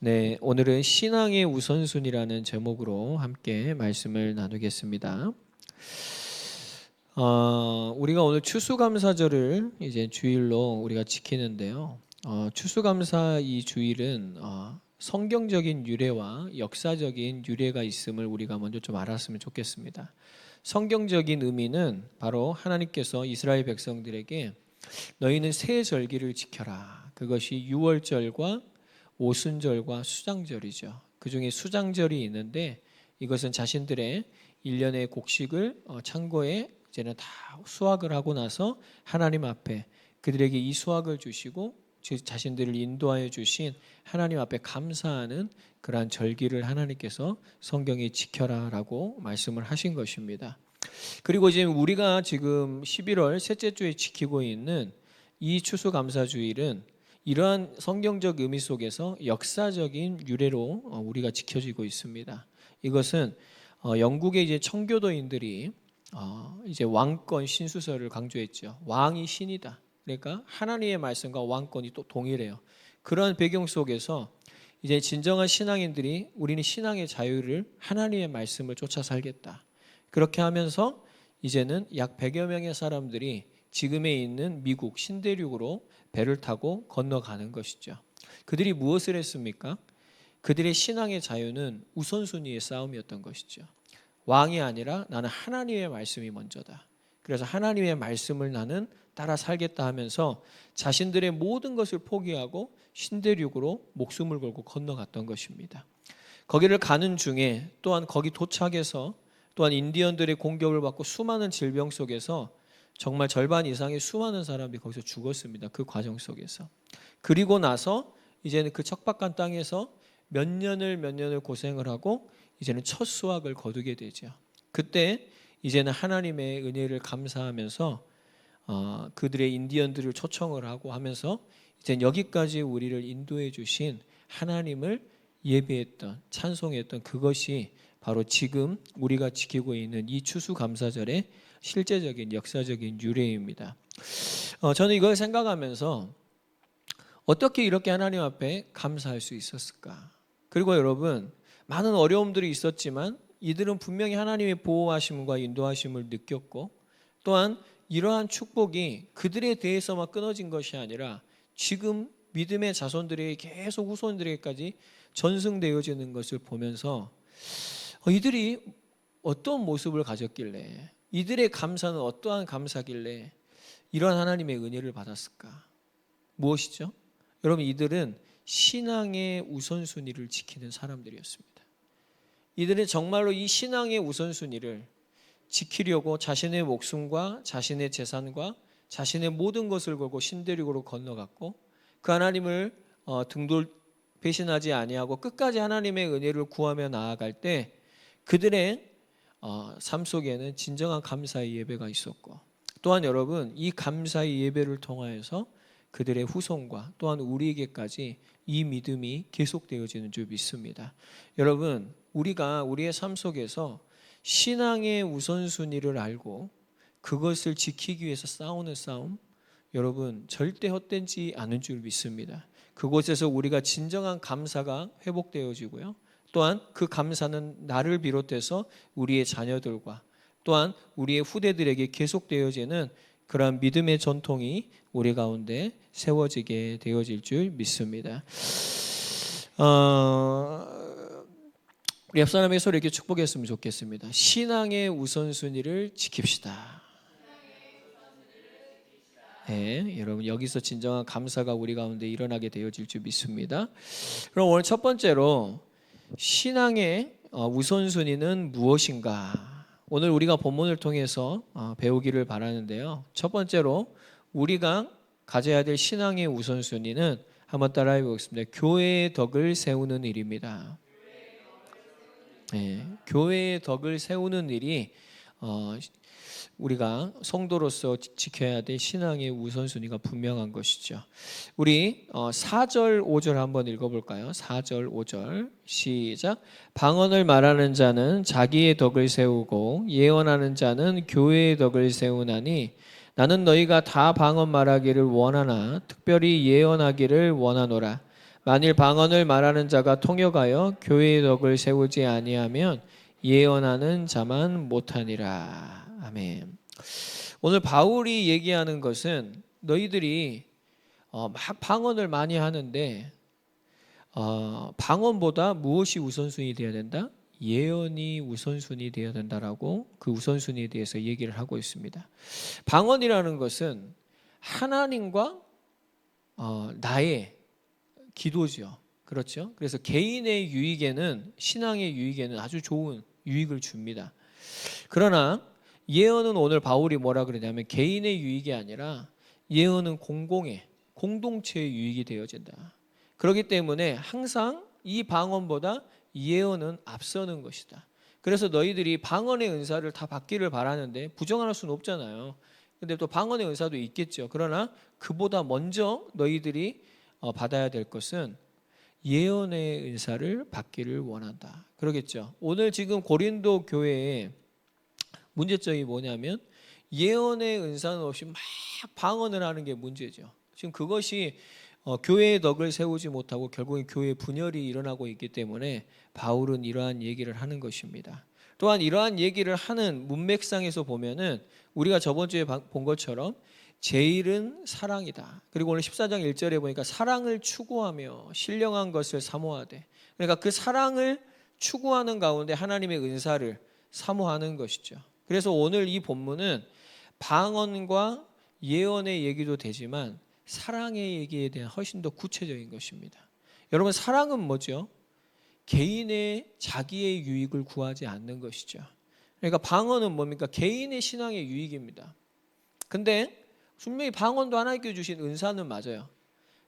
네, 오늘은 신앙의 우선순위라는 제목으로 함께 말씀을 나누겠습니다. 우리가 오늘 추수감사절을 이제 주일로 우리가 지키는데요. 추수감사 이 주일은 성경적인 유래와 역사적인 유래가 있음을 우리가 먼저 좀 알았으면 좋겠습니다. 성경적인 의미는 바로 하나님께서 이스라엘 백성들에게 너희는 세 절기를 지켜라. 그것이 유월절과 오순절과 수장절이죠. 그 중에 수장절이 있는데 이것은 자신들의 1년의 곡식을 창고에 이제는 다 수확을 하고 나서 하나님 앞에 그들에게 이 수확을 주시고 자신들을 인도하여 주신 하나님 앞에 감사하는 그러한 절기를 하나님께서 성경에 지켜라라고 말씀을 하신 것입니다. 그리고 지금 우리가 지금 11월 셋째 주에 지키고 있는 이 추수감사주일은 이러한 성경적 의미 속에서 역사적인 유래로 우리가 지켜지고 있습니다. 이것은 영국의 이제 청교도인들이 이제 왕권 신수설을 강조했죠. 왕이 신이다. 그러니까 하나님의 말씀과 왕권이 또 동일해요. 그런 배경 속에서 이제 진정한 신앙인들이 우리는 신앙의 자유를 하나님의 말씀을 쫓아 살겠다. 그렇게 하면서 이제는 약 100여 명의 사람들이 지금에 있는 미국 신대륙으로 배를 타고 건너가는 것이죠. 그들이 무엇을 했습니까? 그들의 신앙의 자유는 우선순위의 싸움이었던 것이죠. 왕이 아니라 나는 하나님의 말씀이 먼저다. 그래서 하나님의 말씀을 나는 따라 살겠다 하면서 자신들의 모든 것을 포기하고 신대륙으로 목숨을 걸고 건너갔던 것입니다. 거기를 가는 중에 또한 거기 도착해서 또한 인디언들의 공격을 받고 수많은 질병 속에서 정말 절반 이상의 수많은 사람들이 거기서 죽었습니다. 그 과정 속에서. 그리고 나서 이제는 그 척박한 땅에서 몇 년을 고생을 하고 이제는 첫 수확을 거두게 되죠. 그때 이제는 하나님의 은혜를 감사하면서 그들의 인디언들을 초청을 하고 하면서 이제 여기까지 우리를 인도해 주신 하나님을 예배했던 찬송했던 그것이 바로 지금 우리가 지키고 있는 이 추수감사절의 실제적인 역사적인 유래입니다. 저는 이걸 생각하면서 어떻게 이렇게 하나님 앞에 감사할 수 있었을까? 그리고 여러분, 많은 어려움들이 있었지만 이들은 분명히 하나님의 보호하심과 인도하심을 느꼈고 또한 이러한 축복이 그들에 대해서만 끊어진 것이 아니라 지금 믿음의 자손들에게 계속 후손들에게까지 전승되어지는 것을 보면서 이들이 어떤 모습을 가졌길래 이들의 감사는 어떠한 감사길래 이러한 하나님의 은혜를 받았을까? 무엇이죠? 여러분, 이들은 신앙의 우선순위를 지키는 사람들이었습니다. 이들은 정말로 이 신앙의 우선순위를 지키려고 자신의 목숨과 자신의 재산과 자신의 모든 것을 걸고 신대륙으로 건너갔고 그 하나님을 등돌 배신하지 아니하고 끝까지 하나님의 은혜를 구하며 나아갈 때 그들의 삶 속에는 진정한 감사의 예배가 있었고 또한 여러분 이 감사의 예배를 통하여서 그들의 후손과 또한 우리에게까지 이 믿음이 계속되어지는 줄 믿습니다. 여러분 우리가 우리의 삶 속에서 신앙의 우선순위를 알고 그것을 지키기 위해서 싸우는 싸움 여러분 절대 헛되지 않은 줄 믿습니다. 그곳에서 우리가 진정한 감사가 회복되어지고요. 또한 그 감사는 나를 비롯해서 우리의 자녀들과 또한 우리의 후대들에게 계속되어지는 그러한 믿음의 전통이 우리 가운데 세워지게 되어질 줄 믿습니다. 우리 옆 사람의 소리 이렇게 축복했으면 좋겠습니다. 신앙의 우선순위를 지킵시다. 네, 여러분 여기서 진정한 감사가 우리 가운데 일어나게 되어질 줄 믿습니다. 그럼 오늘 첫 번째로 신앙의 우선순위는 무엇인가? 오늘 우리가 본문을 통해서 배우기를 바라는데요. 첫 번째로 우리가 가져야 될 신앙의 우선순위는 한번 따라해 보겠습니다. 교회의 덕을 세우는 일입니다. 네, 교회의 덕을 세우는 일이 우리가 성도로서 지켜야 될 신앙의 우선순위가 분명한 것이죠. 우리 4절 5절 한번 읽어볼까요? 4절 5절 시작. 방언을 말하는 자는 자기의 덕을 세우고 예언하는 자는 교회의 덕을 세우나니 나는 너희가 다 방언 말하기를 원하나 특별히 예언하기를 원하노라. 만일 방언을 말하는 자가 통역하여 교회의 덕을 세우지 아니하면 예언하는 자만 못하니라. 아멘. 오늘 바울이 얘기하는 것은 너희들이 막 방언을 많이 하는데 방언보다 무엇이 우선순위 되어야 된다? 예언이 우선순위 되어야 된다라고 그 우선순위에 대해서 얘기를 하고 있습니다. 방언이라는 것은 하나님과 나의 기도죠. 그렇죠? 그래서 개인의 유익에는, 신앙의 유익에는 아주 좋은 유익을 줍니다. 그러나 예언은 오늘 바울이 뭐라 그러냐면 개인의 유익이 아니라 예언은 공동체의 유익이 되어진다. 그렇기 때문에 항상 이 방언보다 예언은 앞서는 것이다. 그래서 너희들이 방언의 은사를 다 받기를 바라는데 부정할 수는 없잖아요. 근데 또 방언의 은사도 있겠죠. 그러나 그보다 먼저 너희들이 받아야 될 것은 예언의 은사를 받기를 원한다. 그러겠죠. 오늘 지금 고린도 교회에 문제점이 뭐냐면 예언의 은사는 없이 막 방언을 하는 게 문제죠. 지금 그것이 교회의 덕을 세우지 못하고 결국엔 교회의 분열이 일어나고 있기 때문에 바울은 이러한 얘기를 하는 것입니다. 또한 이러한 얘기를 하는 문맥상에서 보면은 우리가 저번 주에 본 것처럼 제일은 사랑이다. 그리고 오늘 14장 1절에 보니까 사랑을 추구하며 신령한 것을 사모하되, 그러니까 그 사랑을 추구하는 가운데 하나님의 은사를 사모하는 것이죠. 그래서 오늘 이 본문은 방언과 예언의 얘기도 되지만 사랑의 얘기에 대한 훨씬 더 구체적인 것입니다. 여러분, 사랑은 뭐죠? 개인의 자기의 유익을 구하지 않는 것이죠. 그러니까 방언은 뭡니까? 개인의 신앙의 유익입니다. 근데 분명히 방언도 하나님께 주신 은사는 맞아요.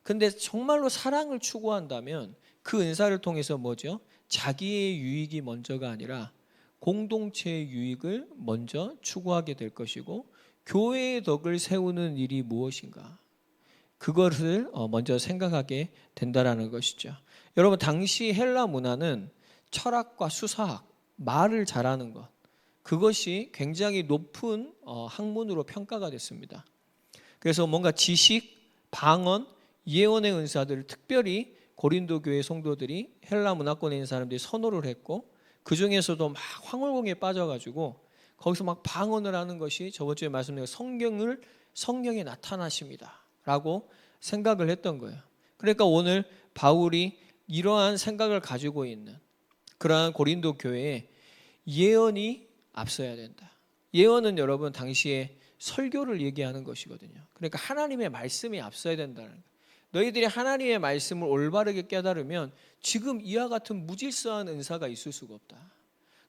근데 정말로 사랑을 추구한다면 그 은사를 통해서 뭐죠? 자기의 유익이 먼저가 아니라 공동체의 유익을 먼저 추구하게 될 것이고, 교회의 덕을 세우는 일이 무엇인가, 그것을 먼저 생각하게 된다라는 것이죠. 여러분, 당시 헬라 문화는 철학과 수사학, 말을 잘하는 것, 그것이 굉장히 높은 학문으로 평가가 됐습니다. 그래서 뭔가 지식, 방언, 예언의 은사들을 특별히 고린도 교회 성도들이, 헬라 문화권에 있는 사람들이 선호를 했고, 그 중에서도 막 황홀공에 빠져가지고 거기서 막 방언을 하는 것이 저번 주에 말씀드린 성령의 나타나십니다 라고 생각을 했던 거예요. 그러니까 오늘 바울이 이러한 생각을 가지고 있는 그러한 고린도 교회에 예언이 앞서야 된다. 예언은 여러분 당시에 설교를 얘기하는 것이거든요. 그러니까 하나님의 말씀이 앞서야 된다는 거예요. 너희들이 하나님의 말씀을 올바르게 깨달으면 지금 이와 같은 무질서한 은사가 있을 수가 없다.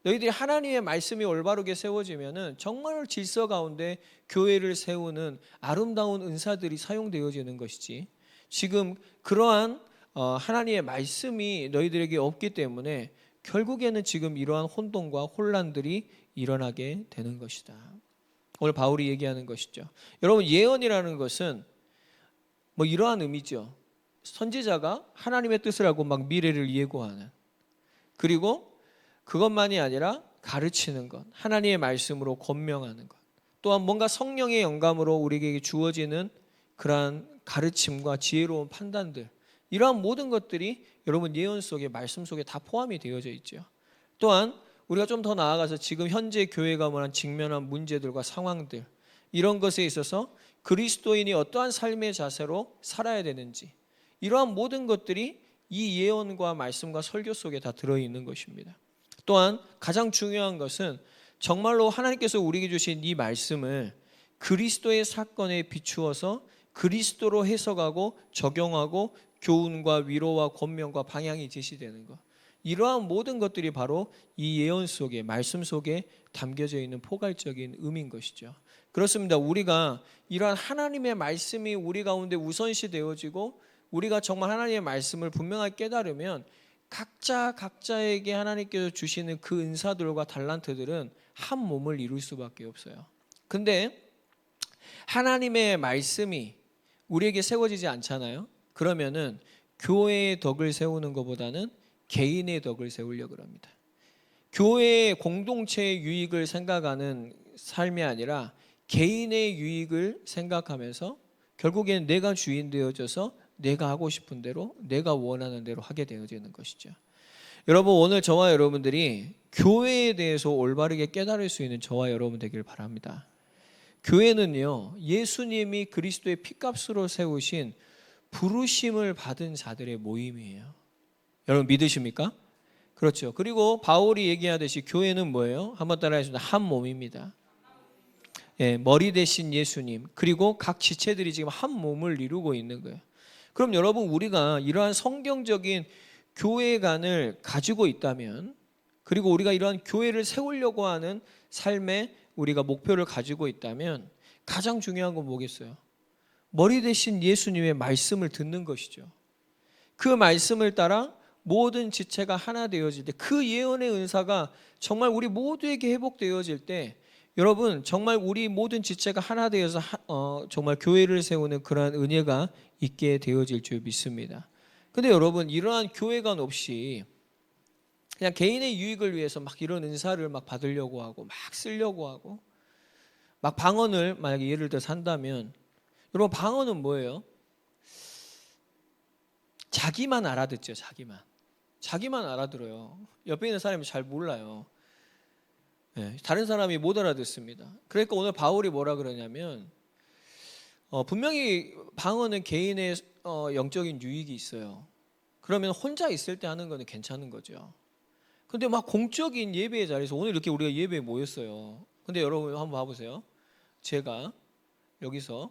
너희들이 하나님의 말씀이 올바르게 세워지면은 정말 질서 가운데 교회를 세우는 아름다운 은사들이 사용되어지는 것이지, 지금 그러한 하나님의 말씀이 너희들에게 없기 때문에 결국에는 지금 이러한 혼돈과 혼란들이 일어나게 되는 것이다. 오늘 바울이 얘기하는 것이죠. 여러분, 예언이라는 것은 뭐 이러한 의미죠. 선지자가 하나님의 뜻을 알고 막 미래를 예고하는, 그리고 그것만이 아니라 가르치는 것, 하나님의 말씀으로 권명하는 것, 또한 뭔가 성령의 영감으로 우리에게 주어지는 그러한 가르침과 지혜로운 판단들, 이러한 모든 것들이 여러분 예언 속에, 말씀 속에 다 포함이 되어져 있죠. 또한 우리가 좀 더 나아가서 지금 현재 교회가 직면한 문제들과 상황들, 이런 것에 있어서 그리스도인이 어떠한 삶의 자세로 살아야 되는지, 이러한 모든 것들이 이 예언과 말씀과 설교 속에 다 들어있는 것입니다. 또한 가장 중요한 것은 정말로 하나님께서 우리에게 주신 이 말씀을 그리스도의 사건에 비추어서 그리스도로 해석하고 적용하고 교훈과 위로와 권면과 방향이 제시되는 것, 이러한 모든 것들이 바로 이 예언 속에, 말씀 속에 담겨져 있는 포괄적인 의미인 것이죠. 그렇습니다. 우리가 이러한 하나님의 말씀이 우리 가운데 우선시 되어지고 우리가 정말 하나님의 말씀을 분명하게 깨달으면 각자에게 하나님께서 주시는 그 은사들과 달란트들은 한 몸을 이룰 수밖에 없어요. 근데 하나님의 말씀이 우리에게 세워지지 않잖아요. 그러면은 교회의 덕을 세우는 것보다는 개인의 덕을 세우려고 합니다. 교회의 공동체의 유익을 생각하는 삶이 아니라 개인의 유익을 생각하면서 결국에는 내가 주인 되어져서 내가 하고 싶은 대로, 내가 원하는 대로 하게 되어지는 것이죠. 여러분, 오늘 저와 여러분들이 교회에 대해서 올바르게 깨달을 수 있는 저와 여러분 되길 바랍니다. 교회는요, 예수님이 그리스도의 피값으로 세우신 부르심을 받은 자들의 모임이에요. 여러분 믿으십니까? 그렇죠. 그리고 바울이 얘기하듯이 교회는 뭐예요? 한번 따라해주세요. 한 몸입니다. 예, 머리 대신 예수님, 그리고 각 지체들이 지금 한 몸을 이루고 있는 거예요. 그럼 여러분, 우리가 이러한 성경적인 교회관을 가지고 있다면, 그리고 우리가 이러한 교회를 세우려고 하는 삶의 우리가 목표를 가지고 있다면, 가장 중요한 건 뭐겠어요? 머리 대신 예수님의 말씀을 듣는 것이죠. 그 말씀을 따라 모든 지체가 하나 되어질 때, 그 예언의 은사가 정말 우리 모두에게 회복되어질 때, 여러분 정말 우리 모든 지체가 하나 되어서 정말 교회를 세우는 그러한 은혜가 있게 되어질 줄 믿습니다. 근데 여러분, 이러한 교회관 없이 그냥 개인의 유익을 위해서 막 이런 은사를 막 받으려고 하고 막 쓰려고 하고 막 방언을 만약에 예를 들어 산다면, 여러분 방언은 뭐예요? 자기만 알아듣죠. 자기만 알아들어요. 옆에 있는 사람이 잘 몰라요. 네, 다른 사람이 못 알아듣습니다. 그러니까 오늘 바울이 뭐라 그러냐면, 분명히 방언은 개인의 영적인 유익이 있어요. 그러면 혼자 있을 때 하는 거는 괜찮은 거죠. 근데 막 공적인 예배의 자리에서, 오늘 이렇게 우리가 예배에 모였어요. 근데 여러분 한번 봐보세요. 제가 여기서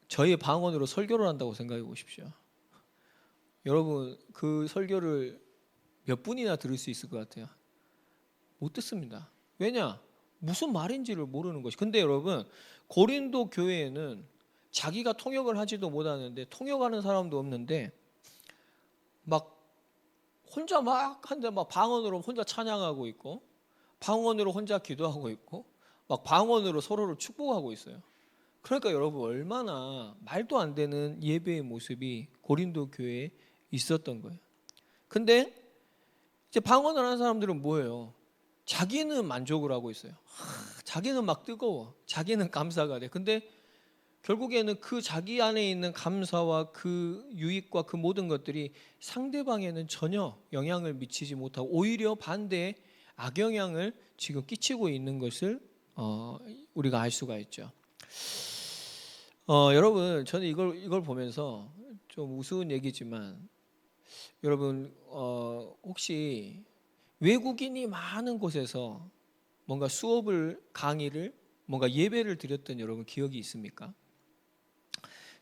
저희 방언으로 설교를 한다고 생각해 보십시오. 여러분 그 설교를 몇 분이나 들을 수 있을 것 같아요? 못 듣습니다. 왜냐? 무슨 말인지를 모르는 것이. 근데 여러분, 고린도 교회에는 자기가 통역을 하지도 못하는데, 통역하는 사람도 없는데 막 혼자 막 한데 막 방언으로 혼자 찬양하고 있고, 방언으로 혼자 기도하고 있고, 막 방언으로 서로를 축복하고 있어요. 그러니까 여러분, 얼마나 말도 안 되는 예배의 모습이 고린도 교회에 있었던 거예요. 근데 이제 방언을 하는 사람들은 뭐예요? 자기는 만족을 하고 있어요. 자기는 막 뜨거워. 자기는 감사가 돼. 근데 결국에는 그 자기 안에 있는 감사와 그 유익과 그 모든 것들이 상대방에는 전혀 영향을 미치지 못하고 오히려 반대의 악영향을 지금 끼치고 있는 것을 우리가 알 수가 있죠. 여러분, 저는 이걸 보면서 좀 우스운 얘기지만, 여러분 혹시 외국인이 많은 곳에서 뭔가 수업을, 강의를, 뭔가 예배를 드렸던 여러분 기억이 있습니까?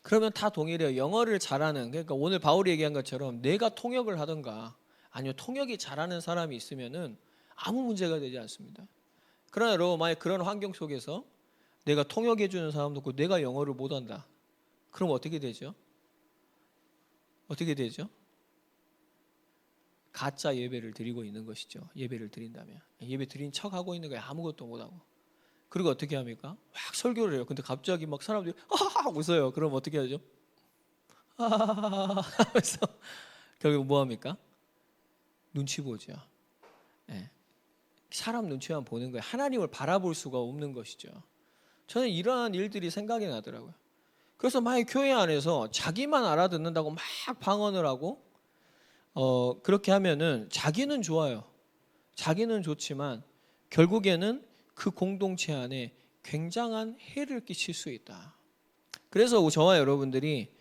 그러면 다 동일해요. 영어를 잘하는, 그러니까 오늘 바울이 얘기한 것처럼 내가 통역을 하든가 아니면 통역이 잘하는 사람이 있으면은 아무 문제가 되지 않습니다. 그러나 여러분, 만약 그런 환경 속에서 내가 통역해 주는 사람도 없고 내가 영어를 못한다. 그럼 어떻게 되죠? 어떻게 되죠? 가짜 예배를 드리고 있는 것이죠. 예배를 드린다면 예배 드린 척하고 있는 거예요. 아무것도 못하고. 그리고 어떻게 합니까? 막 설교를 해요. 근데 갑자기 막 사람들이 하하하 웃어요. 그럼 어떻게 하죠? 하하하 하면서 결국 뭐 합니까? 눈치 보죠. 네. 사람 눈치만 보는 거예요. 하나님을 바라볼 수가 없는 것이죠. 저는 이러한 일들이 생각이 나더라고요. 그래서 만약 교회 안에서 자기만 알아듣는다고 막 방언을 하고 그렇게 하면은 자기는 좋아요. 자기는 좋지만 결국에는 그 공동체 안에 굉장한 해를 끼칠 수 있다. 그래서 저와 여러분들이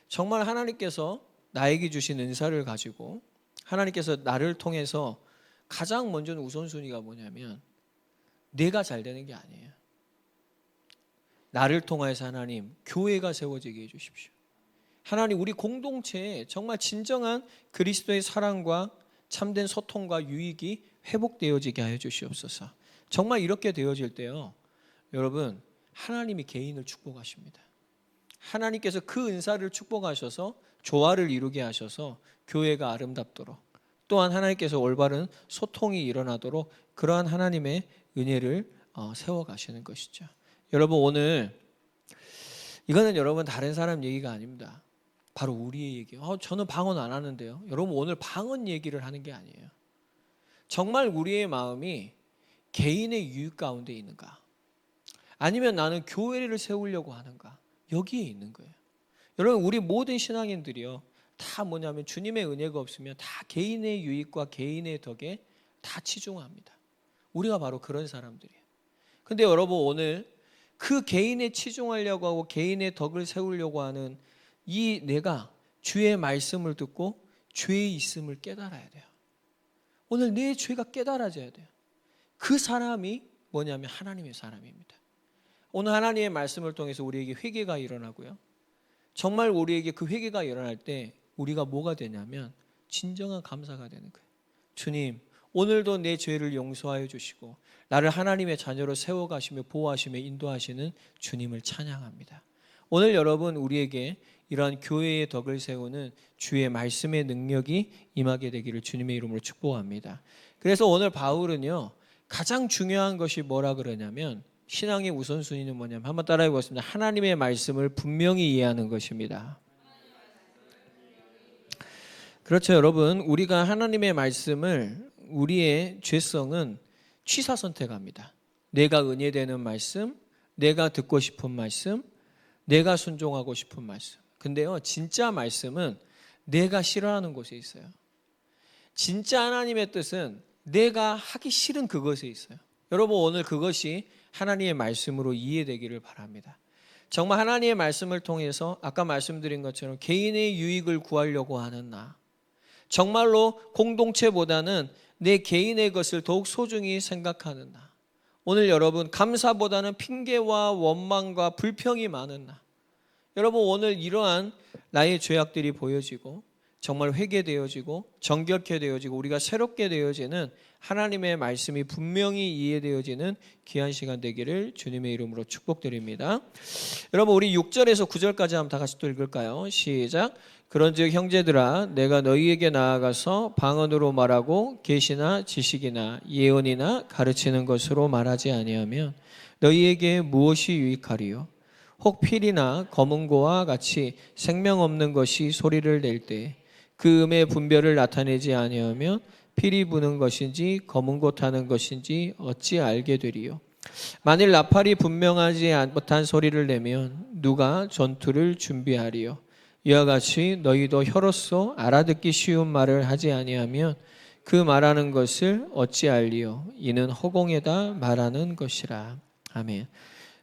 정말 하나님께서 나에게 주신 은사를 가지고, 하나님께서 나를 통해서 가장 먼저 우선순위가 뭐냐면 내가 잘 되는 게 아니에요. 나를 통해서 하나님 교회가 세워지게 해주십시오. 하나님 우리 공동체에 정말 진정한 그리스도의 사랑과 참된 소통과 유익이 회복되어지게 하여 주시옵소서. 정말 이렇게 되어질 때요, 여러분, 하나님이 개인을 축복하십니다. 하나님께서 그 은사를 축복하셔서 조화를 이루게 하셔서 교회가 아름답도록, 또한 하나님께서 올바른 소통이 일어나도록 그러한 하나님의 은혜를 세워가시는 것이죠. 여러분, 오늘 이거는 여러분 다른 사람 얘기가 아닙니다. 바로 우리의 얘기예요. 저는 방언 안 하는데요. 여러분, 오늘 방언 얘기를 하는 게 아니에요. 정말 우리의 마음이 개인의 유익 가운데 있는가? 아니면 나는 교회를 세우려고 하는가? 여기에 있는 거예요. 여러분 우리 모든 신앙인들이요 다 뭐냐면 주님의 은혜가 없으면 다 개인의 유익과 개인의 덕에 다 치중합니다. 우리가 바로 그런 사람들이에요. 근데 여러분 오늘 그 개인에 치중하려고 하고 개인의 덕을 세우려고 하는 이 내가 주의 말씀을 듣고 죄의 있음을 깨달아야 돼요. 오늘 내 죄가 깨달아져야 돼요. 그 사람이 뭐냐면 하나님의 사람입니다. 오늘 하나님의 말씀을 통해서 우리에게 회개가 일어나고요. 정말 우리에게 그 회개가 일어날 때 우리가 뭐가 되냐면 진정한 감사가 되는 거예요. 주님, 오늘도 내 죄를 용서하여 주시고 나를 하나님의 자녀로 세워가시며 보호하시며 인도하시는 주님을 찬양합니다. 오늘 여러분 우리에게 이러한 교회의 덕을 세우는 주의 말씀의 능력이 임하게 되기를 주님의 이름으로 축복합니다. 그래서 오늘 바울은요 가장 중요한 것이 뭐라 그러냐면 신앙의 우선순위는 뭐냐면 한번 따라해 보겠습니다. 하나님의 말씀을 분명히 이해하는 것입니다. 그렇죠 여러분, 우리가 하나님의 말씀을 우리의 죄성은 취사 선택합니다. 내가 은혜되는 말씀, 내가 듣고 싶은 말씀, 내가 순종하고 싶은 말씀. 근데요 진짜 말씀은 내가 싫어하는 곳에 있어요. 진짜 하나님의 뜻은 내가 하기 싫은 그것에 있어요. 여러분 오늘 그것이 하나님의 말씀으로 이해되기를 바랍니다. 정말 하나님의 말씀을 통해서 아까 말씀드린 것처럼 개인의 유익을 구하려고 하는 나, 정말로 공동체보다는 내 개인의 것을 더욱 소중히 생각하는 나, 오늘 여러분 감사보다는 핑계와 원망과 불평이 많은 나, 여러분 오늘 이러한 나의 죄악들이 보여지고 정말 회개되어지고 정결케 되어지고 우리가 새롭게 되어지는 하나님의 말씀이 분명히 이해되어지는 귀한 시간 되기를 주님의 이름으로 축복드립니다. 여러분 우리 6절에서 9절까지 한번 다 같이 또 읽을까요? 시작. 그런즉 형제들아 내가 너희에게 나아가서 방언으로 말하고 계시나 지식이나 예언이나 가르치는 것으로 말하지 아니하면 너희에게 무엇이 유익하리요? 혹 필이나 검은고와 같이 생명 없는 것이 소리를 낼 때 그 음의 분별을 나타내지 아니하면 필이 부는 것인지 검은고 타는 것인지 어찌 알게 되리요? 만일 나팔이 분명하지 못한 소리를 내면 누가 전투를 준비하리요? 이와 같이 너희도 혀로서 알아듣기 쉬운 말을 하지 아니하면 그 말하는 것을 어찌 알리요? 이는 허공에다 말하는 것이라. 아멘.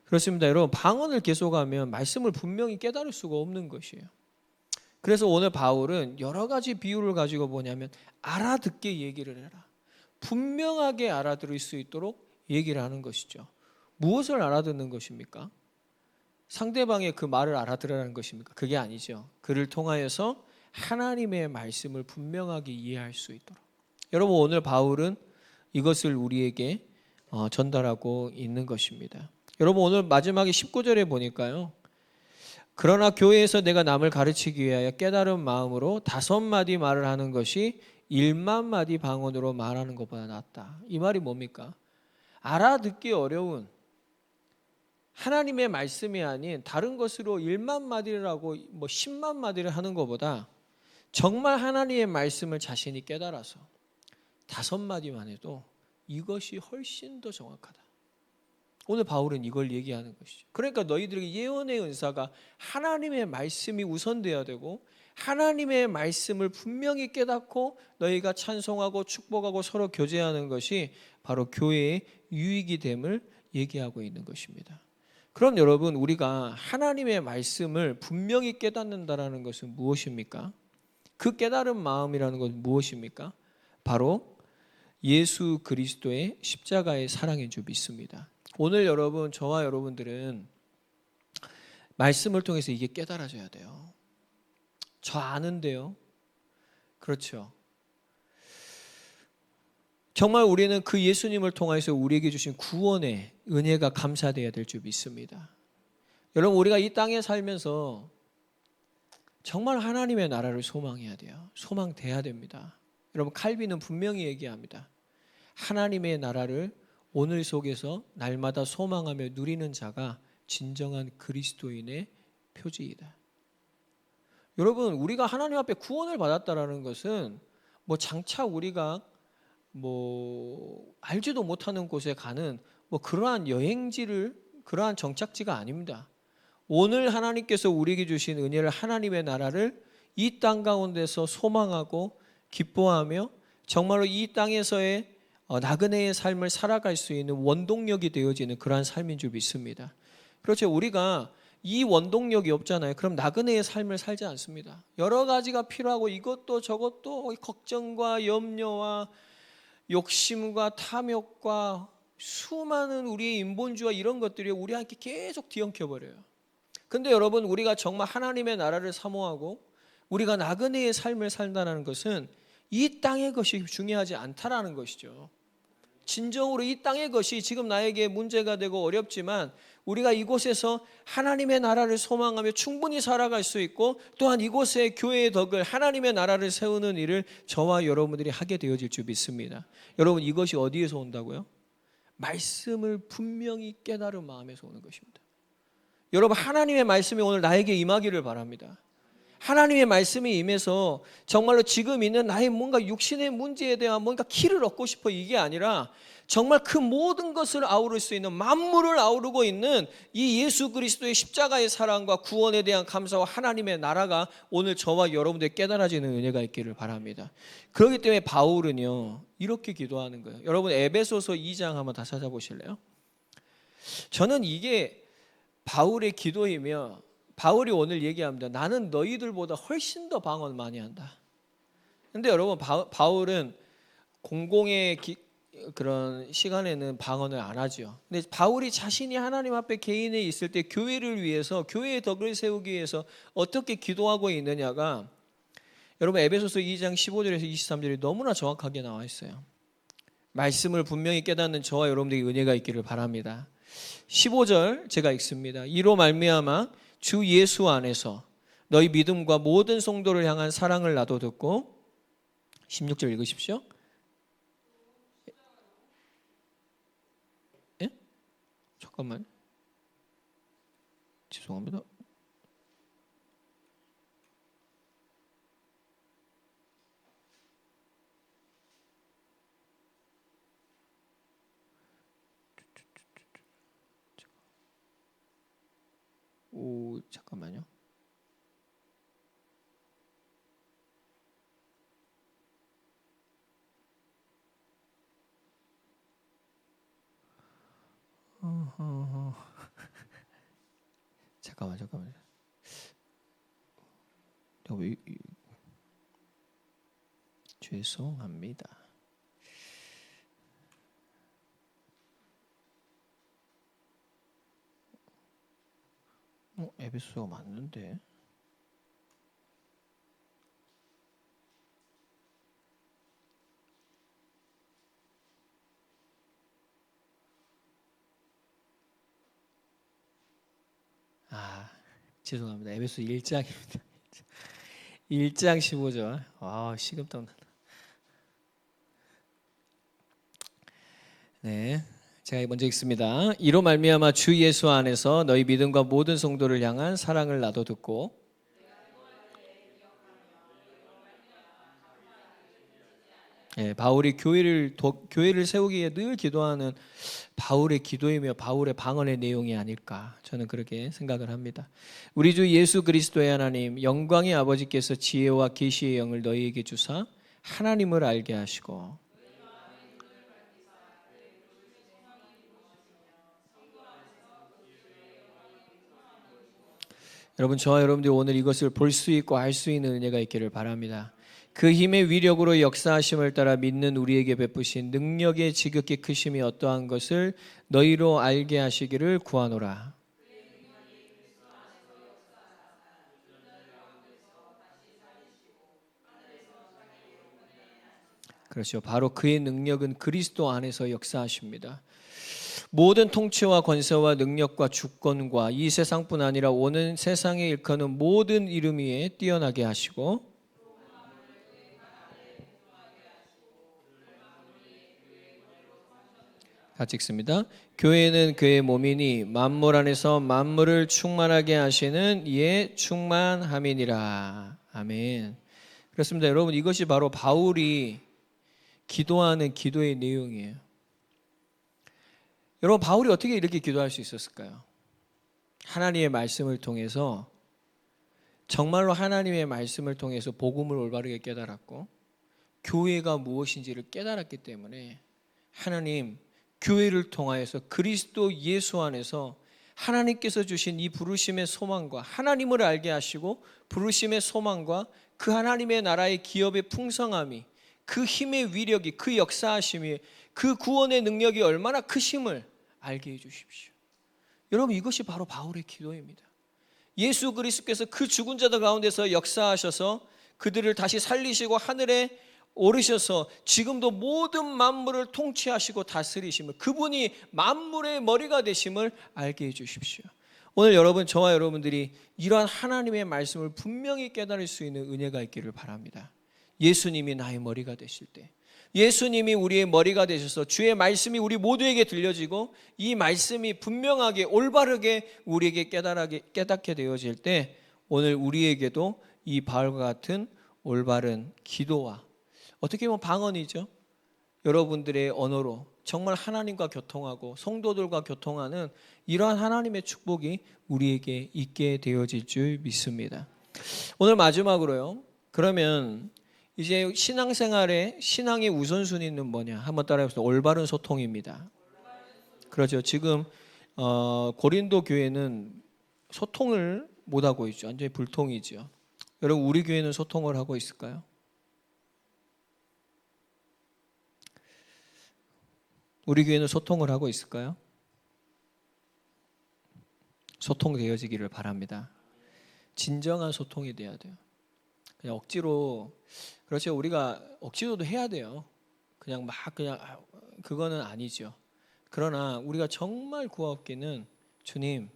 그렇습니다. 여러분 방언을 계속하면 말씀을 분명히 깨달을 수가 없는 것이에요. 그래서 오늘 바울은 여러 가지 비유를 가지고 뭐냐면 알아듣게 얘기를 해라. 분명하게 알아들을 수 있도록 얘기를 하는 것이죠. 무엇을 알아듣는 것입니까? 상대방의 그 말을 알아들으라는 것입니까? 그게 아니죠. 그를 통하여서 하나님의 말씀을 분명하게 이해할 수 있도록. 여러분 오늘 바울은 이것을 우리에게 전달하고 있는 것입니다. 여러분 오늘 마지막에 19절에 보니까요. 그러나 교회에서 내가 남을 가르치기 위하여 깨달은 마음으로 5마디 말을 하는 것이 1만 마디 방언으로 말하는 것보다 낫다. 이 말이 뭡니까? 알아듣기 어려운 하나님의 말씀이 아닌 다른 것으로 1만 마디라고 10만 마디를 하는 것보다 정말 하나님의 말씀을 자신이 깨달아서 5마디만 해도 이것이 훨씬 더 정확하다. 오늘 바울은 이걸 얘기하는 것이죠. 그러니까 너희들에게 예언의 은사가 하나님의 말씀이 우선되어야 되고 하나님의 말씀을 분명히 깨닫고 너희가 찬송하고 축복하고 서로 교제하는 것이 바로 교회의 유익이 됨을 얘기하고 있는 것입니다. 그럼 여러분 우리가 하나님의 말씀을 분명히 깨닫는다는 것은 무엇입니까? 그 깨달은 마음이라는 것은 무엇입니까? 바로 예수 그리스도의 십자가의 사랑인 줄 믿습니다. 오늘 여러분 저와 여러분들은 말씀을 통해서 이게 깨달아져야 돼요. 저 아는데요. 그렇죠. 정말 우리는 그 예수님을 통해서 우리에게 주신 구원의 은혜가 감사되어야 될 줄 믿습니다. 여러분 우리가 이 땅에 살면서 정말 하나님의 나라를 소망해야 돼요. 소망돼야 됩니다. 여러분 칼빈은 분명히 얘기합니다. 하나님의 나라를 오늘 속에서 날마다 소망하며 누리는 자가 진정한 그리스도인의 표지이다. 여러분 우리가 하나님 앞에 구원을 받았다라는 것은 장차 우리가 알지도 못하는 곳에 가는 그러한 여행지를 그러한 정착지가 아닙니다. 오늘 하나님께서 우리에게 주신 은혜를, 하나님의 나라를 이 땅 가운데서 소망하고 기뻐하며 정말로 이 땅에서의 나그네의 삶을 살아갈 수 있는 원동력이 되어지는 그러한 삶인 줄 믿습니다. 그렇죠. 우리가 이 원동력이 없잖아요. 그럼 나그네의 삶을 살지 않습니다. 여러 가지가 필요하고 이것도 저것도 걱정과 염려와 욕심과 탐욕과 수많은 우리의 인본주의와 이런 것들이 우리한테 계속 뒤엉켜버려요. 근데 여러분, 우리가 정말 하나님의 나라를 사모하고 우리가 나그네의 삶을 산다는 것은 이 땅의 것이 중요하지 않다라는 것이죠. 진정으로 이 땅의 것이 지금 나에게 문제가 되고 어렵지만 우리가 이곳에서 하나님의 나라를 소망하며 충분히 살아갈 수 있고, 또한 이곳에 교회의 덕을, 하나님의 나라를 세우는 일을 저와 여러분들이 하게 되어질 줄 믿습니다. 여러분, 이것이 어디에서 온다고요? 말씀을 분명히 깨달은 마음에서 오는 것입니다. 여러분, 하나님의 말씀이 오늘 나에게 임하기를 바랍니다. 하나님의 말씀이 임해서 정말로 지금 있는 나의 뭔가 육신의 문제에 대한 뭔가 키를 얻고 싶어, 이게 아니라 정말 그 모든 것을 아우를 수 있는, 만물을 아우르고 있는 이 예수 그리스도의 십자가의 사랑과 구원에 대한 감사와 하나님의 나라가 오늘 저와 여러분들 깨달아지는 은혜가 있기를 바랍니다. 그렇기 때문에 바울은요 이렇게 기도하는 거예요. 여러분, 에베소서 2장 한번 다 찾아보실래요? 저는 이게 바울의 기도이며, 바울이 오늘 얘기합니다. 나는 너희들보다 훨씬 더 방언 많이 한다. 근데 여러분, 바울은 공공의 그런 시간에는 방언을 안 하죠. 근데 바울이 자신이 하나님 앞에 개인에 있을 때 교회를 위해서, 교회의 덕을 세우기 위해서 어떻게 기도하고 있느냐가 여러분 에베소서 2장 15절에서 23절이 너무나 정확하게 나와 있어요. 말씀을 분명히 깨닫는 저와 여러분들에게 은혜가 있기를 바랍니다. 15절 제가 읽습니다. 이로 말미암아 주 예수 안에서 너희 믿음과 모든 성도를 향한 사랑을 나도 듣고, 16절 읽으십시오. 예? 잠깐만, 죄송합니다. 오, 잠깐만요. 잠깐만. 죄송합니다. 에베소서가 맞는데. 죄송합니다. 에베소 1장입니다. 1장 15절. 식은땀 난다. 네, 제가 먼저 읽습니다. 이로 말미암아 주 예수 안에서 너희 믿음과 모든 성도를 향한 사랑을 나도 듣고, 바울이 교회를 세우기 위해 늘 기도하는 바울의 기도이며 바울의 방언의 내용이 아닐까, 저는 그렇게 생각을 합니다. 우리 주 예수 그리스도의 하나님, 영광의 아버지께서 지혜와 계시의 영을 너희에게 주사 하나님을 알게 하시고, 여러분, 저와 여러분들이 오늘 이것을 볼 수 있고 알 수 있는 은혜가 있기를 바랍니다. 그 힘의 위력으로 역사하심을 따라 믿는 우리에게 베푸신 능력의 지극히 크심이 어떠한 것을 너희로 알게 하시기를 구하노라. 그렇죠. 바로 그의 능력은 그리스도 안에서 역사하십니다. 모든 통치와 권세와 능력과 주권과 이 세상뿐 아니라 오는 세상에 일컫는 모든 이름 위에 뛰어나게 하시고, 같이 읽습니다. 교회는 그의 몸이니 만물 안에서 만물을 충만하게 하시는 이의 충만함이니라. 아멘. 그렇습니다. 여러분, 이것이 바로 바울이 기도하는 기도의 내용이에요. 여러분, 바울이 어떻게 이렇게 기도할 수 있었을까요? 하나님의 말씀을 통해서 정말로 하나님의 말씀을 통해서 복음을 올바르게 깨달았고 교회가 무엇인지를 깨달았기 때문에 하나님 교회를 통하여서 그리스도 예수 안에서 하나님께서 주신 이 부르심의 소망과 하나님을 알게 하시고 부르심의 소망과 그 하나님의 나라의 기업의 풍성함이 그 힘의 위력이 그 역사하심이 그 구원의 능력이 얼마나 크심을 알게 해 주십시오. 여러분 이것이 바로 바울의 기도입니다. 예수 그리스도께서 그 죽은 자들 가운데서 역사하셔서 그들을 다시 살리시고 하늘에 오르셔서 지금도 모든 만물을 통치하시고 다스리심을 그분이 만물의 머리가 되심을 알게 해 주십시오. 오늘 여러분 저와 여러분들이 이러한 하나님의 말씀을 분명히 깨달을 수 있는 은혜가 있기를 바랍니다. 예수님이 나의 머리가 되실 때 예수님이 우리의 머리가 되셔서 주의 말씀이 우리 모두에게 들려지고 이 말씀이 분명하게 올바르게 우리에게 깨닫게 되어질 때 오늘 우리에게도 이 바울과 같은 올바른 기도와 어떻게 보면 방언이죠. 여러분들의 언어로 정말 하나님과 교통하고 성도들과 교통하는 이러한 하나님의 축복이 우리에게 있게 되어질 줄 믿습니다. 오늘 마지막으로요. 그러면 이제 신앙생활에 신앙의 우선순위는 뭐냐? 한번 따라해보세요. 올바른 소통입니다. 그렇죠. 지금 고린도 교회는 소통을 못하고 있죠. 완전히 불통이죠. 여러분 우리 교회는 소통을 하고 있을까요? 우리 교회는 소통을 하고 있을까요? 소통되어지기를 바랍니다. 진정한 소통이 돼야 돼요. 그냥 억지로 그렇죠. 우리가 억지로도 해야 돼요. 그냥 그거는 아니죠. 그러나 우리가 정말 구하옵기는 주님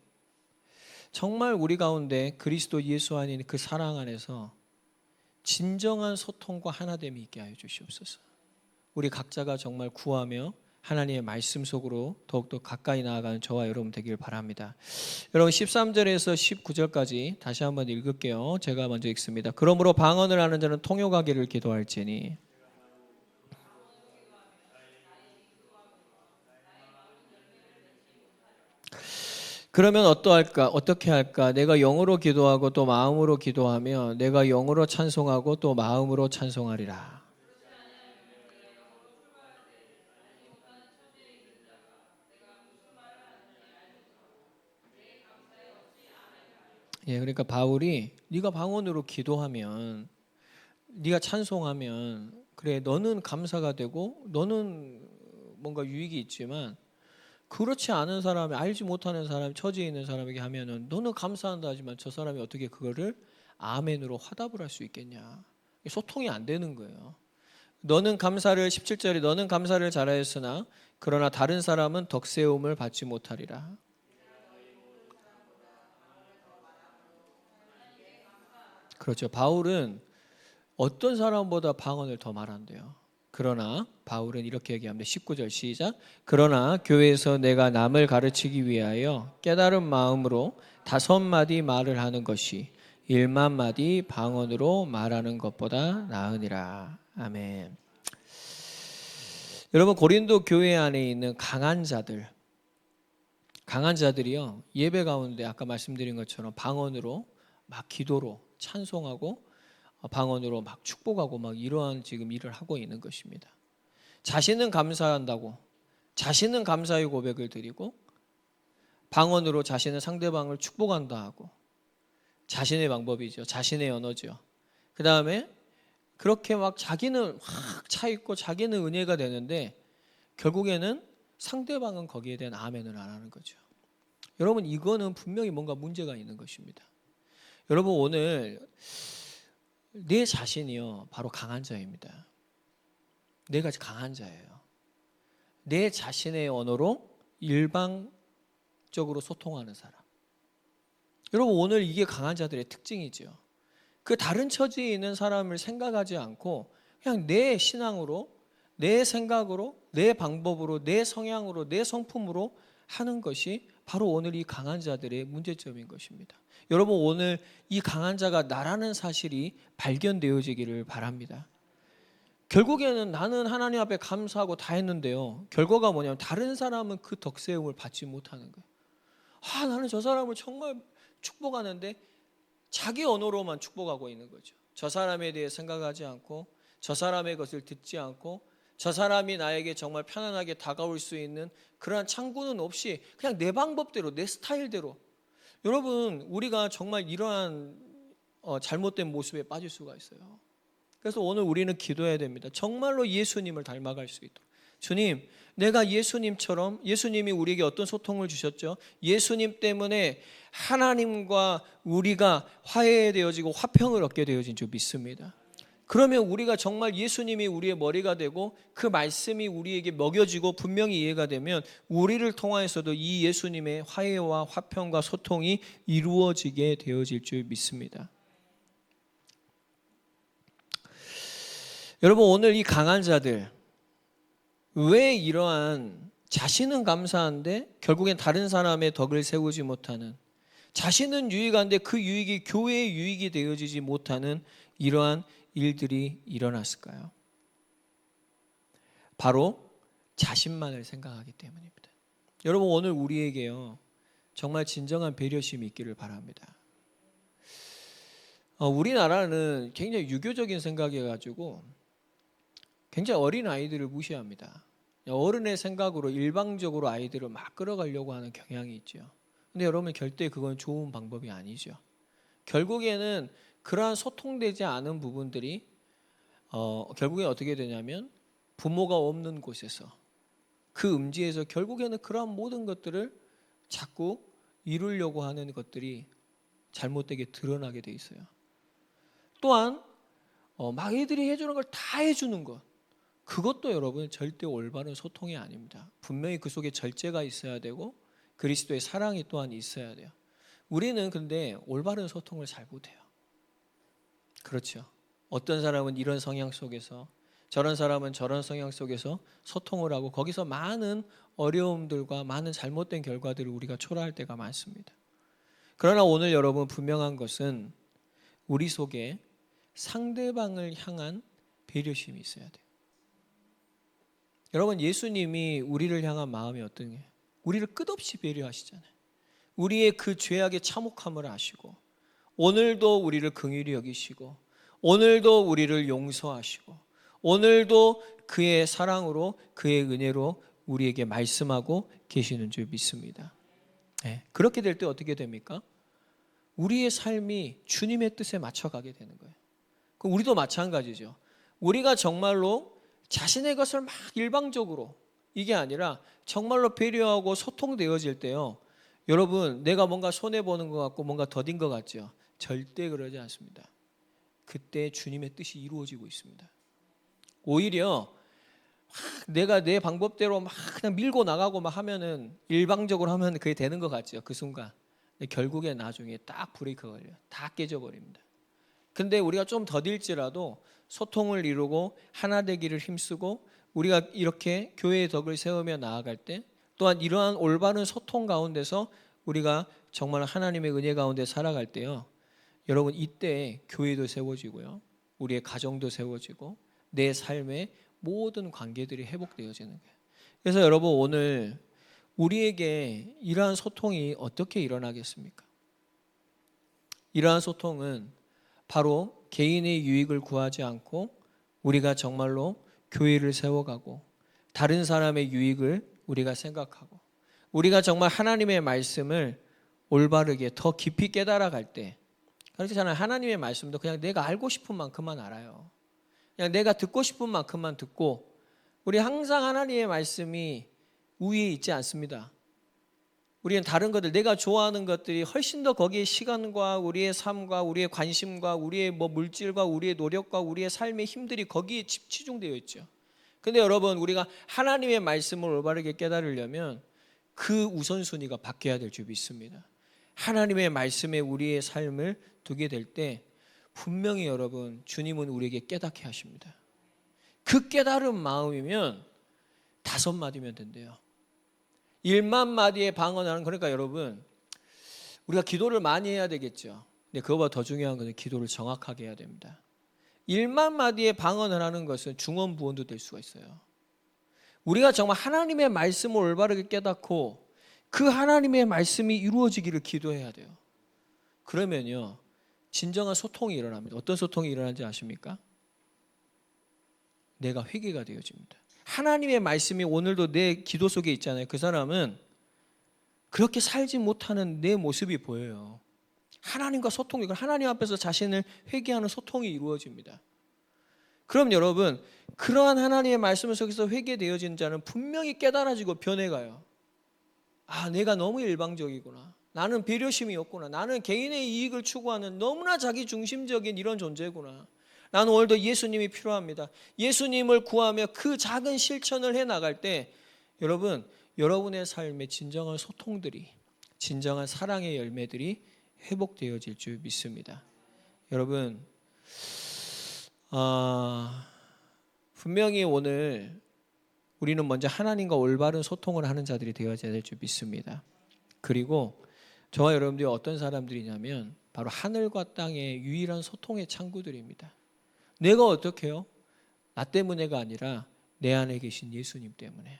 정말 우리 가운데 그리스도 예수 안에 그 사랑 안에서 진정한 소통과 하나됨이 있게 하여 주시옵소서. 우리 각자가 정말 구하며 하나님의 말씀 속으로 더욱더 가까이 나아가는 저와 여러분 되길 바랍니다. 여러분 13절에서 19절까지 다시 한번 읽을게요. 제가 먼저 읽습니다. 그러므로 방언을 하는 자는 통역하기를 기도할지니 그러면 어떠할까? 어떻게 할까? 내가 영으로 기도하고 또 마음으로 기도하며 내가 영으로 찬송하고 또 마음으로 찬송하리라. 예, 그러니까 바울이 네가 방언으로 기도하면 네가 찬송하면 그래 너는 감사가 되고 너는 뭔가 유익이 있지만 그렇지 않은 사람이 알지 못하는 사람이 처지에 있는 사람에게 하면은 너는 감사한다 하지만 저 사람이 어떻게 그거를 아멘으로 화답을 할 수 있겠냐. 소통이 안 되는 거예요. 너는 감사를 17절에 너는 감사를 잘하였으나 그러나 다른 사람은 덕세움을 받지 못하리라. 그렇죠. 바울은 어떤 사람보다 방언을 더 말한대요. 그러나 바울은 이렇게 얘기합니다. 19절 시작. 그러나 교회에서 내가 남을 가르치기 위하여 깨달은 마음으로 5마디 말을 하는 것이 1만마디 방언으로 말하는 것보다 나으니라. 아멘. 여러분 고린도 교회 안에 있는 강한 자들이요 예배 가운데 아까 말씀드린 것처럼 방언으로 막 기도로 찬송하고 방언으로 막 축복하고 막 이러한 지금 일을 하고 있는 것입니다. 자신은 감사한다고 자신은 감사의 고백을 드리고 방언으로 자신은 상대방을 축복한다 하고 자신의 방법이죠. 자신의 언어죠. 그 다음에 그렇게 막 자기는 확 차 있고 자기는 은혜가 되는데 결국에는 상대방은 거기에 대한 아멘을 안 하는 거죠. 여러분 이거는 분명히 뭔가 문제가 있는 것입니다. 여러분 오늘 내 자신이요 바로 강한 자입니다. 내가 강한 자예요. 내 자신의 언어로 일방적으로 소통하는 사람. 여러분 오늘 이게 강한 자들의 특징이죠. 그 다른 처지에 있는 사람을 생각하지 않고 그냥 내 신앙으로 내 생각으로 내 방법으로 내 성향으로 내 성품으로 하는 것이 바로 오늘 이 강한 자들의 문제점인 것입니다. 여러분 오늘 이 강한 자가 나라는 사실이 발견되어지기를 바랍니다. 결국에는 나는 하나님 앞에 감사하고 다 했는데요. 결과가 뭐냐면 다른 사람은 그 덕세움을 받지 못하는 거예요. 나는 저 사람을 정말 축복하는데 자기 언어로만 축복하고 있는 거죠. 저 사람에 대해 생각하지 않고, 저 사람의 것을 듣지 않고, 저 사람이 나에게 정말 편안하게 다가올 수 있는 그러한 창구는 없이 그냥 내 방법대로, 내 스타일대로. 여러분, 우리가 정말 이러한 잘못된 모습에 빠질 수가 있어요. 그래서 오늘 우리는 기도해야 됩니다. 정말로 예수님을 닮아갈 수 있도록. 주님, 내가 예수님처럼, 예수님이 우리에게 어떤 소통을 주셨죠? 예수님 때문에 하나님과 우리가 화해되어지고 화평을 얻게 되어진 줄 믿습니다. 그러면 우리가 정말 예수님이 우리의 머리가 되고 그 말씀이 우리에게 먹여지고 분명히 이해가 되면 우리를 통하여서도 이 예수님의 화해와 화평과 소통이 이루어지게 되어질 줄 믿습니다. 여러분, 오늘 이 강한 자들, 왜 이러한 자신은 감사한데 결국엔 다른 사람의 덕을 세우지 못하는, 자신은 유익한데 그 유익이 교회의 유익이 되어지지 못하는 이러한 일들이 일어났을까요? 바로 자신만을 생각하기 때문입니다. 여러분, 오늘 우리에게요, 정말 진정한 배려심이 있기를 바랍니다. 우리나라는 굉장히 유교적인 생각이어가지고 굉장히 어린 아이들을 무시합니다. 어른의 생각으로 일방적으로 아이들을 막 끌어가려고 하는 경향이 있죠. 근데 여러분, 절대 그건 좋은 방법이 아니죠. 결국에는 그러한 소통되지 않은 부분들이 결국에 어떻게 되냐면 부모가 없는 곳에서, 그 음지에서 결국에는 그러한 모든 것들을 자꾸 이루려고 하는 것들이 잘못되게 드러나게 돼 있어요. 또한 막 애들이 해주는 걸 다 해주는 것, 그것도 여러분 절대 올바른 소통이 아닙니다. 분명히 그 속에 절제가 있어야 되고 그리스도의 사랑이 또한 있어야 돼요. 우리는 근데 올바른 소통을 잘 못해요. 그렇죠. 어떤 사람은 이런 성향 속에서, 저런 사람은 저런 성향 속에서 소통을 하고 거기서 많은 어려움들과 많은 잘못된 결과들을 우리가 초래할 때가 많습니다. 그러나 오늘 여러분, 분명한 것은 우리 속에 상대방을 향한 배려심이 있어야 돼요. 여러분, 예수님이 우리를 향한 마음이 어떤 게, 우리를 끝없이 배려하시잖아요. 우리의 그 죄악의 참혹함을 아시고 오늘도 우리를 긍휼히 여기시고 오늘도 우리를 용서하시고 오늘도 그의 사랑으로, 그의 은혜로 우리에게 말씀하고 계시는 줄 믿습니다. 네, 그렇게 될 때 어떻게 됩니까? 우리의 삶이 주님의 뜻에 맞춰가게 되는 거예요. 그럼 우리도 마찬가지죠. 우리가 정말로 자신의 것을 막 일방적으로, 이게 아니라 정말로 배려하고 소통되어질 때요, 여러분, 내가 뭔가 손해보는 것 같고 뭔가 더딘 것 같죠? 절대 그러지 않습니다. 그때 주님의 뜻이 이루어지고 있습니다. 오히려 내가 내 방법대로 막 그냥 밀고 나가고 막 하면은, 일방적으로 하면 그게 되는 것 같죠, 그 순간. 결국에 나중에 딱 브레이크가 걸려요. 다 깨져버립니다. 근데 우리가 좀 더딜지라도 소통을 이루고 하나 되기를 힘쓰고 우리가 이렇게 교회의 덕을 세우며 나아갈 때, 또한 이러한 올바른 소통 가운데서 우리가 정말 하나님의 은혜 가운데 살아갈 때요, 여러분, 이때 교회도 세워지고요, 우리의 가정도 세워지고 내 삶의 모든 관계들이 회복되어지는 거예요. 그래서 여러분, 오늘 우리에게 이러한 소통이 어떻게 일어나겠습니까? 이러한 소통은 바로 개인의 유익을 구하지 않고 우리가 정말로 교회를 세워가고 다른 사람의 유익을 우리가 생각하고 우리가 정말 하나님의 말씀을 올바르게 더 깊이 깨달아갈 때, 그렇잖아요. 하나님의 말씀도 그냥 내가 알고 싶은 만큼만 알아요. 그냥 내가 듣고 싶은 만큼만 듣고, 우리 항상 하나님의 말씀이 우위에 있지 않습니다. 우리는 다른 것들, 내가 좋아하는 것들이 훨씬 더 거기에 시간과 우리의 삶과 우리의 관심과 우리의 물질과 우리의 노력과 우리의 삶의 힘들이 거기에 치중되어 있죠. 근데 여러분, 우리가 하나님의 말씀을 올바르게 깨달으려면 그 우선순위가 바뀌어야 될 줄 믿습니다. 하나님의 말씀에 우리의 삶을 두게 될 때 분명히 여러분, 주님은 우리에게 깨닫게 하십니다. 그 깨달은 마음이면 5마디면 된대요. 1만 마디의 방언하는, 그러니까 여러분, 우리가 기도를 많이 해야 되겠죠. 근데 그거보다 더 중요한 것은 기도를 정확하게 해야 됩니다. 1만 마디의 방언을 하는 것은 중언부언도 될 수가 있어요. 우리가 정말 하나님의 말씀을 올바르게 깨닫고 그 하나님의 말씀이 이루어지기를 기도해야 돼요. 그러면요, 진정한 소통이 일어납니다. 어떤 소통이 일어나는지 아십니까? 내가 회개가 되어집니다. 하나님의 말씀이 오늘도 내 기도 속에 있잖아요. 그 사람은 그렇게 살지 못하는 내 모습이 보여요. 하나님과 소통이, 하나님 앞에서 자신을 회개하는 소통이 이루어집니다. 그럼 여러분, 그러한 하나님의 말씀 속에서 회개되어진 자는 분명히 깨달아지고 변해가요. 아, 내가 너무 일방적이구나. 나는 배려심이 없구나. 나는 개인의 이익을 추구하는 너무나 자기중심적인 이런 존재구나. 나는 오늘도 예수님이 필요합니다. 예수님을 구하며 그 작은 실천을 해나갈 때 여러분, 여러분의 삶의 진정한 소통들이, 진정한 사랑의 열매들이 회복되어질 줄 믿습니다. 여러분, 분명히 오늘 우리는 먼저 하나님과 올바른 소통을 하는 자들이 되어져야 될 줄 믿습니다. 그리고 저와 여러분들이 어떤 사람들이냐면 바로 하늘과 땅의 유일한 소통의 창구들입니다. 내가 어떻게 해요? 나 때문에가 아니라 내 안에 계신 예수님 때문에.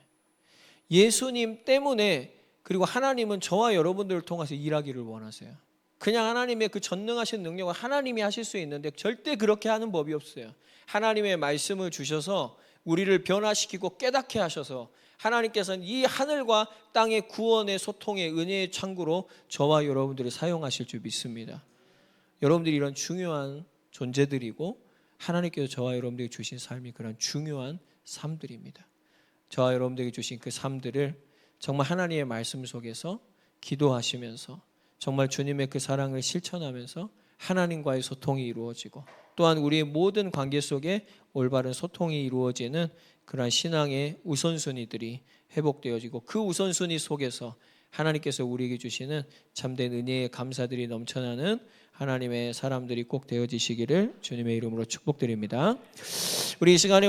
예수님 때문에, 그리고 하나님은 저와 여러분들을 통해서 일하기를 원하세요. 그냥 하나님의 그 전능하신 능력을 하나님이 하실 수 있는데 절대 그렇게 하는 법이 없어요. 하나님의 말씀을 주셔서 우리를 변화시키고 깨닫게 하셔서 하나님께서는 이 하늘과 땅의 구원의 소통의 은혜의 창구로 저와 여러분들을 사용하실 줄 믿습니다. 여러분들이 이런 중요한 존재들이고 하나님께서 저와 여러분들에게 주신 삶이 그런 중요한 삶들입니다. 저와 여러분들에게 주신 그 삶들을 정말 하나님의 말씀 속에서 기도하시면서 정말 주님의 그 사랑을 실천하면서 하나님과의 소통이 이루어지고 또한 우리의 모든 관계 속에 올바른 소통이 이루어지는 그러한 신앙의 우선순위들이 회복되어지고 그 우선순위 속에서 하나님께서 우리에게 주시는 참된 은혜의 감사들이 넘쳐나는 하나님의 사람들이 꼭 되어지시기를 주님의 이름으로 축복드립니다. 우리 이 시간에